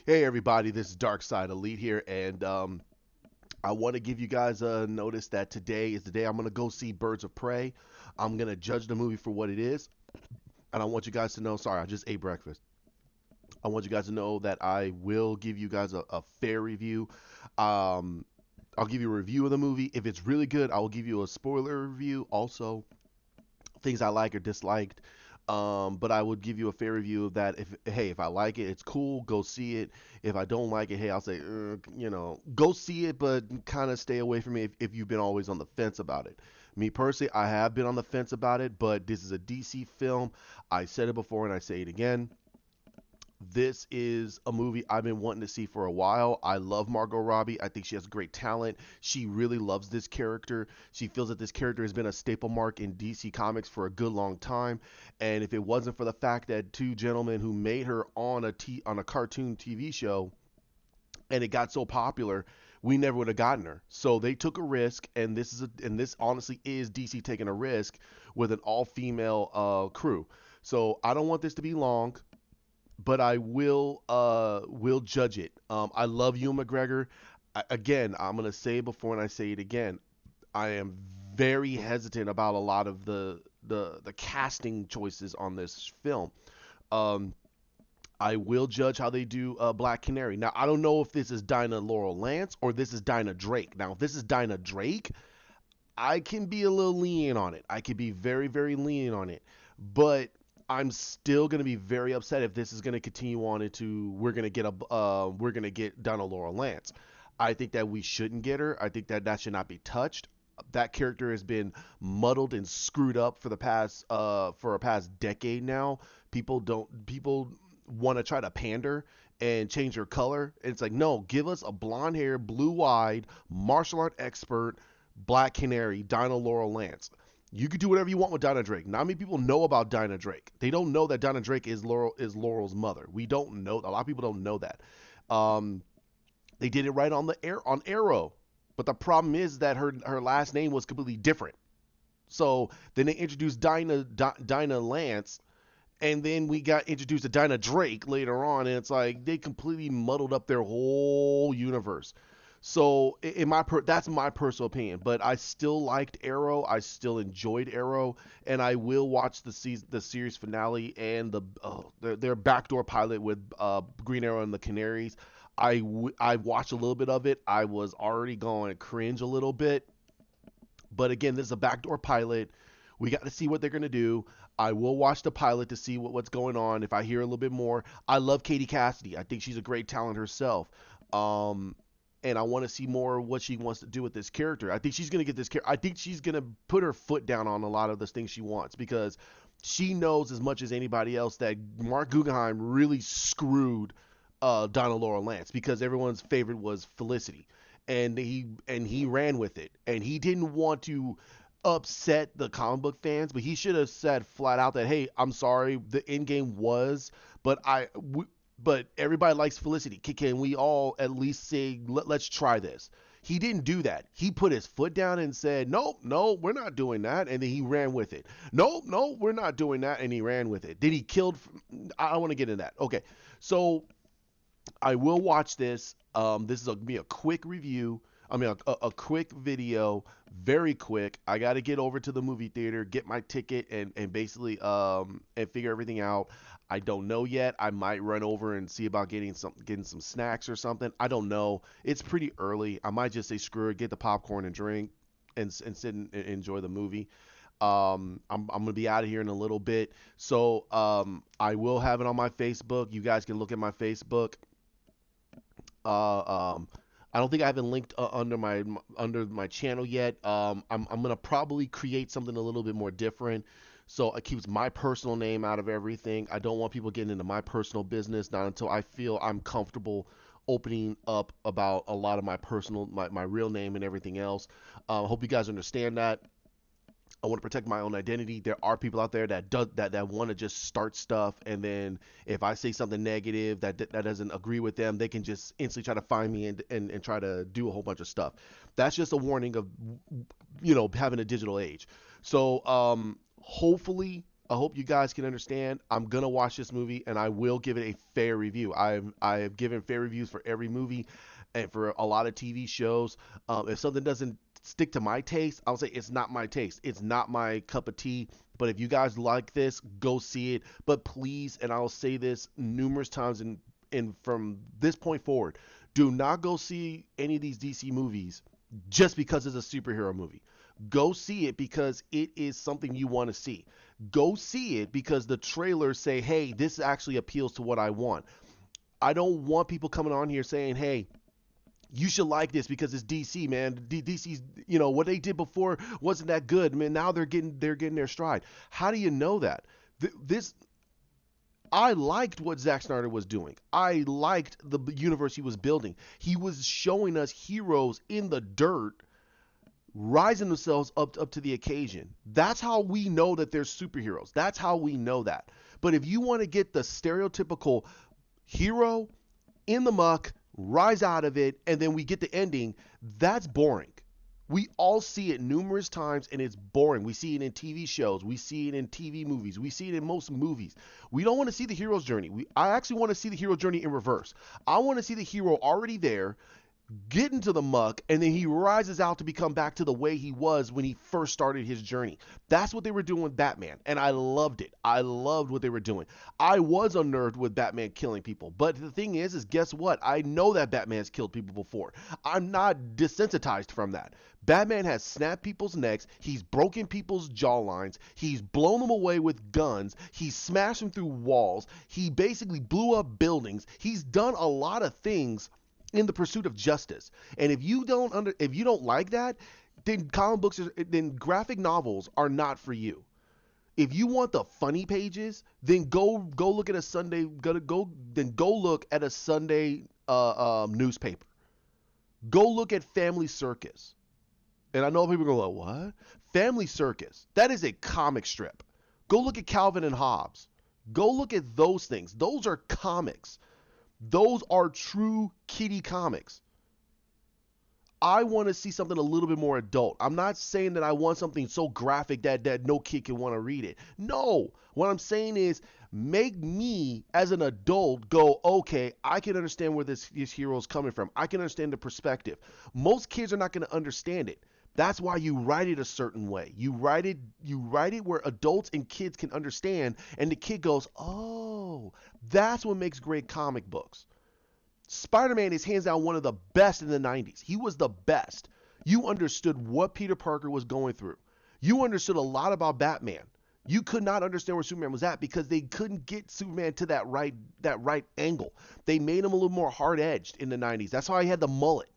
Hey everybody, this is Dark Side Elite here, and I want to give you guys a notice that today is the day I'm gonna go see Birds of Prey. I'm gonna judge the movie for what it is, and I want you guys to know. Sorry, I just ate breakfast. I want you guys to know that I will give you guys a fair review. Um, I'll give you a review of the movie. If it's really good, I will give you a spoiler review. Also, things I like or disliked. But I would give you a fair review of that. If I like it, it's cool. Go see it. If I don't like it, hey, I'll say, go see it, but kind of stay away from it if you've been always on the fence about it. Me personally, I have been on the fence about it, but this is a DC film. I said it before and I say it again. This is a movie I've been wanting to see for a while. I love Margot Robbie. I think she has great talent. She really loves this character. She feels that this character has been a staple mark in DC Comics for a good long time. And if it wasn't for the fact that two gentlemen who made her on a cartoon TV show and it got so popular, we never would have gotten her. So they took a risk, and this honestly is DC taking a risk with an all-female crew. So I don't want this to be long, but I will judge it. I love Ewan McGregor. Again, I'm gonna say it before and I say it again. I am very hesitant about a lot of the casting choices on this film. Um, I will judge how they do Black Canary. Now I don't know if this is Dinah Laurel Lance or this is Dinah Drake. Now if this is Dinah Drake, I can be a little lenient on it. I can be very, very lenient on it. But I'm still gonna be very upset if this is gonna continue on into we're gonna get Donna Laurel Lance. I think that we shouldn't get her. I think that that should not be touched. That character has been muddled and screwed up for a past decade now. People want to try to pander and change her color. And it's like, no, give us a blonde hair, blue eyed, martial art expert, Black Canary, Dinah Laurel Lance. You could do whatever you want with Dinah Drake. Not many people know about Dinah Drake. They don't know that Dinah Drake is Laurel's mother. We don't know. A lot of people don't know that. Um, they did it right on the air on Arrow, but the problem is that her last name was completely different. So then they introduced Dinah Lance, and then we got introduced to Dinah Drake later on, and it's like they completely muddled up their whole universe. So that's my personal opinion, but I still liked Arrow. I still enjoyed Arrow, and I will watch the series finale and their backdoor pilot with Green Arrow and the Canaries. I watched a little bit of it. I was already going to cringe a little bit, but again, this is a backdoor pilot. We got to see what they're going to do. I will watch the pilot to see what's going on. If I hear a little bit more, I love Katie Cassidy. I think she's a great talent herself. Um, and I want to see more of what she wants to do with this character. I think she's going to get this character. I think she's going to put her foot down on a lot of the things she wants because she knows as much as anybody else that Mark Guggenheim really screwed Donna Laurel Lance because everyone's favorite was Felicity, and he ran with it, and he didn't want to upset the comic book fans, but he should have said flat out that, hey, I'm sorry, the end game was, but but everybody likes Felicity. Can we all at least say let's try this? He didn't do that. He put his foot down and said, nope, no, we're not doing that. And then he ran with it. Nope, no, we're not doing that. And he ran with it. Did he killed? I don't want to get into that. Okay. So I will watch this. This is going to be a quick review. I mean, a quick video, very quick. I got to get over to the movie theater, get my ticket, and basically and figure everything out. I don't know yet. I might run over and see about getting some snacks or something. I don't know. It's pretty early. I might just say screw it, get the popcorn and drink, and sit and enjoy the movie. I'm gonna be out of here in a little bit, so I will have it on my Facebook. You guys can look at my Facebook. Uh, I don't think I haven't linked under my channel yet. I'm gonna probably create something a little bit more different, so it keeps my personal name out of everything. I don't want people getting into my personal business, not until I feel I'm comfortable opening up about a lot of my real name and everything else. I hope you guys understand that. I want to protect my own identity. There are people out there that want to just start stuff, and then if I say something negative that doesn't agree with them, they can just instantly try to find me and try to do a whole bunch of stuff. That's just a warning of having a digital age. So hopefully. I hope you guys can understand. I'm gonna watch this movie and I will give it a fair review. I have given fair reviews for every movie and for a lot of TV shows. If something doesn't stick to my taste, I'll say it's not my taste. It's not my cup of tea. But if you guys like this, go see it. But please, and I'll say this numerous times, and from this point forward, do not go see any of these DC movies just because it's a superhero movie. Go see it because it is something you want to see. Go see it because the trailers say, hey, this actually appeals to what I want. I don't want people coming on here saying, hey, you should like this because it's DC, man. DC's, what they did before wasn't that good, man. Now they're getting their stride. How do you know that? This I liked what Zack Snyder was doing. I liked the universe he was building. He was showing us heroes in the dirt rising themselves up to the occasion. That's how we know that they're superheroes. That's how we know that. But if you want to get the stereotypical hero in the muck, rise out of it, and then we get the ending, that's boring. We all see it numerous times and it's boring. We see it in TV shows, we see it in TV movies, we see it in most movies. We don't want to see the hero's journey. I actually want to see the hero journey in reverse. I want to see the hero already there, get into the muck, and then he rises out to become back to the way he was when he first started his journey. That's what they were doing with Batman, and I loved it. I loved what they were doing. I was unnerved with Batman killing people, but the thing is guess what? I know that Batman has killed people before. I'm not desensitized from that. Batman has snapped people's necks, he's broken people's jawlines, he's blown them away with guns, he's smashed them through walls, he basically blew up buildings, he's done a lot of things in the pursuit of justice. And if you don't like that, then then graphic novels are not for you. If you want the funny pages, then go look at a Sunday go look at a Sunday newspaper. Go look at Family Circus. And I know people go like, "What?" Family Circus. That is a comic strip. Go look at Calvin and Hobbes. Go look at those things. Those are comics. Those are true kiddie comics. I want to see something a little bit more adult. I'm not saying that I want something so graphic that no kid can want to read it. No. What I'm saying is make me as an adult go, okay, I can understand where this hero is coming from. I can understand the perspective. Most kids are not going to understand it. That's why you write it a certain way. You write it where adults and kids can understand, and the kid goes, "Oh, that's what makes great comic books." Spider-Man is hands down one of the best in the 90s. He was the best. You understood what Peter Parker was going through. You understood a lot about Batman. You could not understand where Superman was at because they couldn't get Superman to that right angle. They made him a little more hard-edged in the 90s. That's why he had the mullet.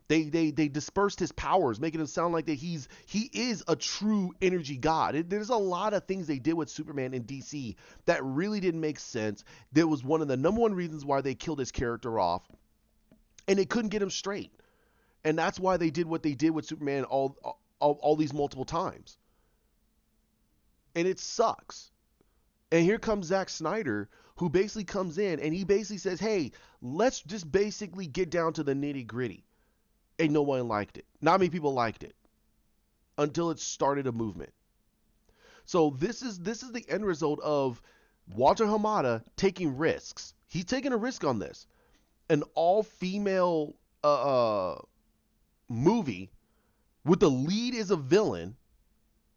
They dispersed his powers, making him sound like that he is a true energy god. There's a lot of things they did with Superman in DC that really didn't make sense. That was one of the number one reasons why they killed his character off, and they couldn't get him straight. And that's why they did what they did with Superman all these multiple times. And it sucks. And here comes Zack Snyder, who basically comes in and he basically says, "Hey, let's just basically get down to the nitty gritty." And no one liked it. Not many people liked it until it started a movement. So this is the end result of Walter Hamada taking risks. He's taking a risk on this. An all-female movie with the lead is a villain.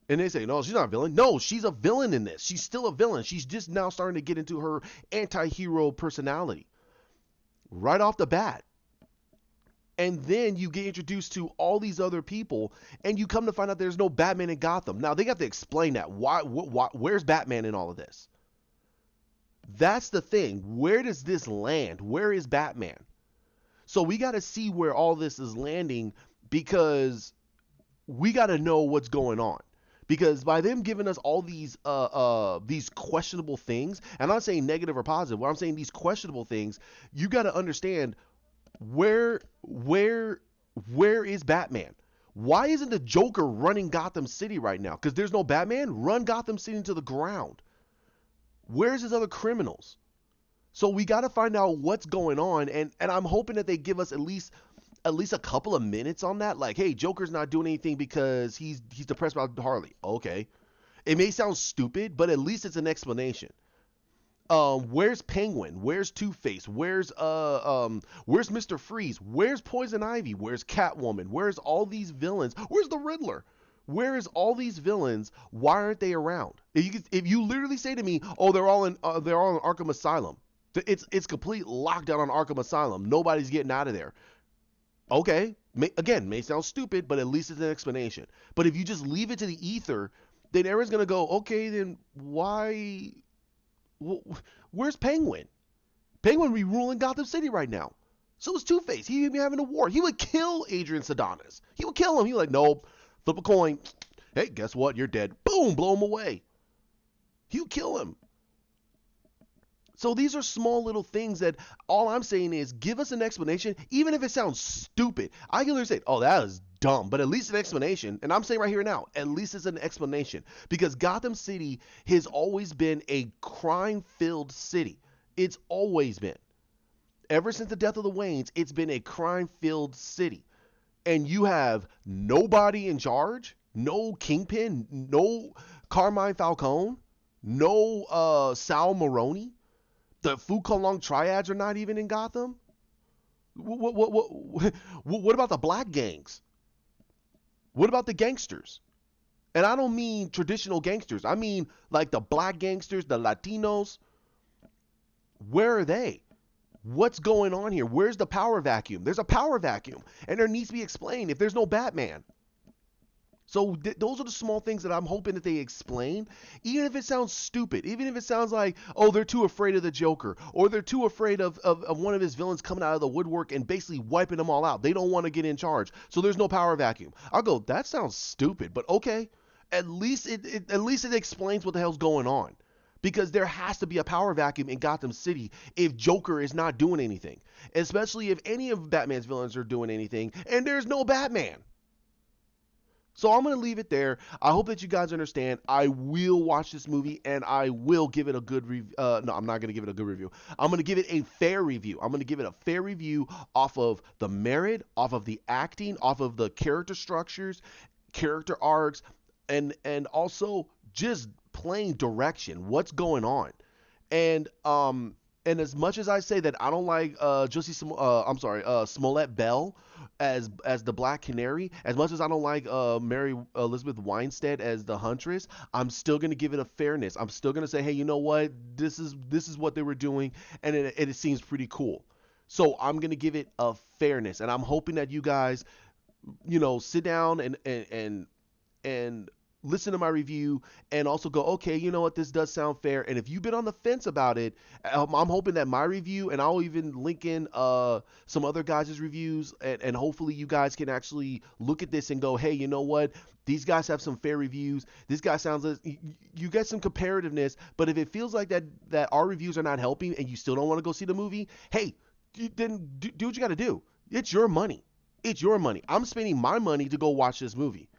And they say, no, she's not a villain. No, she's a villain in this. She's still a villain. She's just now starting to get into her anti-hero personality. Right off the bat. And then you get introduced to all these other people, and you come to find out there's no Batman in Gotham. Now they got to explain that. Why? Where's Batman in all of this? That's the thing. Where does this land? Where is Batman? So we got to see where all this is landing because we got to know what's going on. Because by them giving us all these questionable things, and I'm not saying negative or positive, what I'm saying these questionable things, you got to understand. Where is Batman? Why isn't the Joker running Gotham City right now? Because there's no Batman? Run Gotham City into the ground. Where's his other criminals? So we got to find out what's going on, and I'm hoping that they give us at least a couple of minutes on that. Like, hey, Joker's not doing anything because he's depressed about Harley. Okay. It may sound stupid, but at least it's an explanation. Where's Penguin? Where's Two-Face? Where's Mr. Freeze? Where's Poison Ivy? Where's Catwoman? Where's all these villains? Where's the Riddler? Where is all these villains? Why aren't they around? If you literally say to me, "Oh, they're all in Arkham Asylum," it's complete lockdown on Arkham Asylum. Nobody's getting out of there. Okay, again, may sound stupid, but at least it's an explanation. But if you just leave it to the ether, then everyone's gonna go, okay, then why? Where's Penguin? Penguin be ruling Gotham City right now. So is Two Face. He'd be having a war. He would kill Adrian Sedanis. He would kill him. He'd be like, nope, flip a coin. Hey, guess what? You're dead. Boom, blow him away. He would kill him. So these are small little things that all I'm saying is give us an explanation, even if it sounds stupid. I can literally say, oh, that is dumb, but at least an explanation. And I'm saying right here now, at least it's an explanation. Because Gotham City has always been a crime filled city. It's always been. Ever since the death of the Waynes, it's been a crime filled city. And you have nobody in charge, no Kingpin, no Carmine Falcone, no Sal Maroni. The Fu Long triads are not even in Gotham. What about the black gangs? What about the gangsters? And I don't mean traditional gangsters. I mean like the black gangsters, the Latinos. Where are they? What's going on here? Where's the power vacuum? There's a power vacuum, and there needs to be explained if there's no Batman. So those are the small things that I'm hoping that they explain, even if it sounds stupid, even if it sounds like, oh, they're too afraid of the Joker, or they're too afraid of one of his villains coming out of the woodwork and basically wiping them all out. They don't want to get in charge, so there's no power vacuum. I'll go, that sounds stupid, but okay. At least it explains what the hell's going on. Because there has to be a power vacuum in Gotham City if Joker is not doing anything. Especially if any of Batman's villains are doing anything and there's no Batman. So I'm going to leave it there. I hope that you guys understand. I will watch this movie and I will give it a good review. No, I'm not going to give it a good review. I'm going to give it a fair review. I'm going to give it a fair review off of the merit, off of the acting, off of the character structures, character arcs, and also just plain direction. What's going on? And as much as I say that I don't like Smollett-Bell as the Black Canary, as much as I don't like Mary Elizabeth Winstead as the Huntress, I'm still gonna give it a fairness. I'm still gonna say, hey, you know what? This is what they were doing, and it seems pretty cool. So I'm gonna give it a fairness, and I'm hoping that you guys, sit down and listen to my review and also go, okay, you know what, this does sound fair. And if you've been on the fence about it, I'm hoping that my review, and I'll even link in some other guys' reviews, and hopefully you guys can actually look at this and go, hey, you know what, these guys have some fair reviews. This guy sounds, you get some comparativeness. But if it feels like that our reviews are not helping and you still don't want to go see the movie, hey, then do what you got to do. It's your money. It's your money. I'm spending my money to go watch this movie.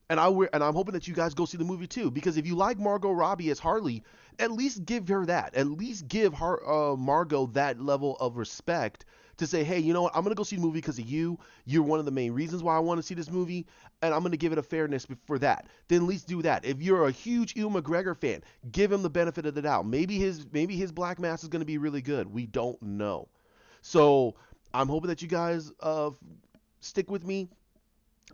And I'm hoping that you guys go see the movie too, because if you like Margot Robbie as Harley, at least give her that. At least give Margot that level of respect to say, hey, you know what? I'm gonna go see the movie because of you. You're one of the main reasons why I want to see this movie, and I'm gonna give it a fairness for that. Then at least do that. If you're a huge Ewan McGregor fan, give him the benefit of the doubt. Maybe his Black Mass is gonna be really good. We don't know. So I'm hoping that you guys stick with me.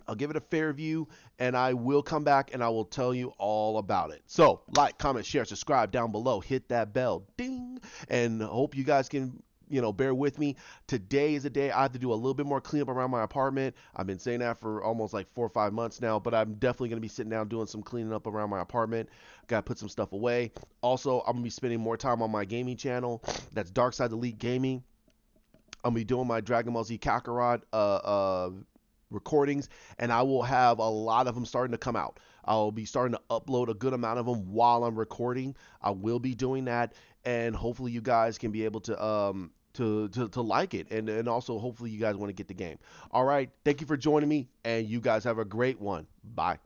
I'll give it a fair view, and I will come back and I will tell you all about it. So, like, comment, share, subscribe down below. Hit that bell. Ding. And hope you guys can, bear with me. Today is a day I have to do a little bit more cleanup around my apartment. I've been saying that for almost like 4 or 5 months now, but I'm definitely going to be sitting down doing some cleaning up around my apartment. Got to put some stuff away. Also, I'm going to be spending more time on my gaming channel. That's Darkside Elite Gaming. I'm going to be doing my Dragon Ball Z Kakarot recordings, and I will have a lot of them starting to come out. I'll be starting to upload a good amount of them while I'm recording. I will be doing that, and hopefully you guys can be able to like it, and also hopefully you guys want to get the game. All right, thank you for joining me, and you guys have a great one. Bye.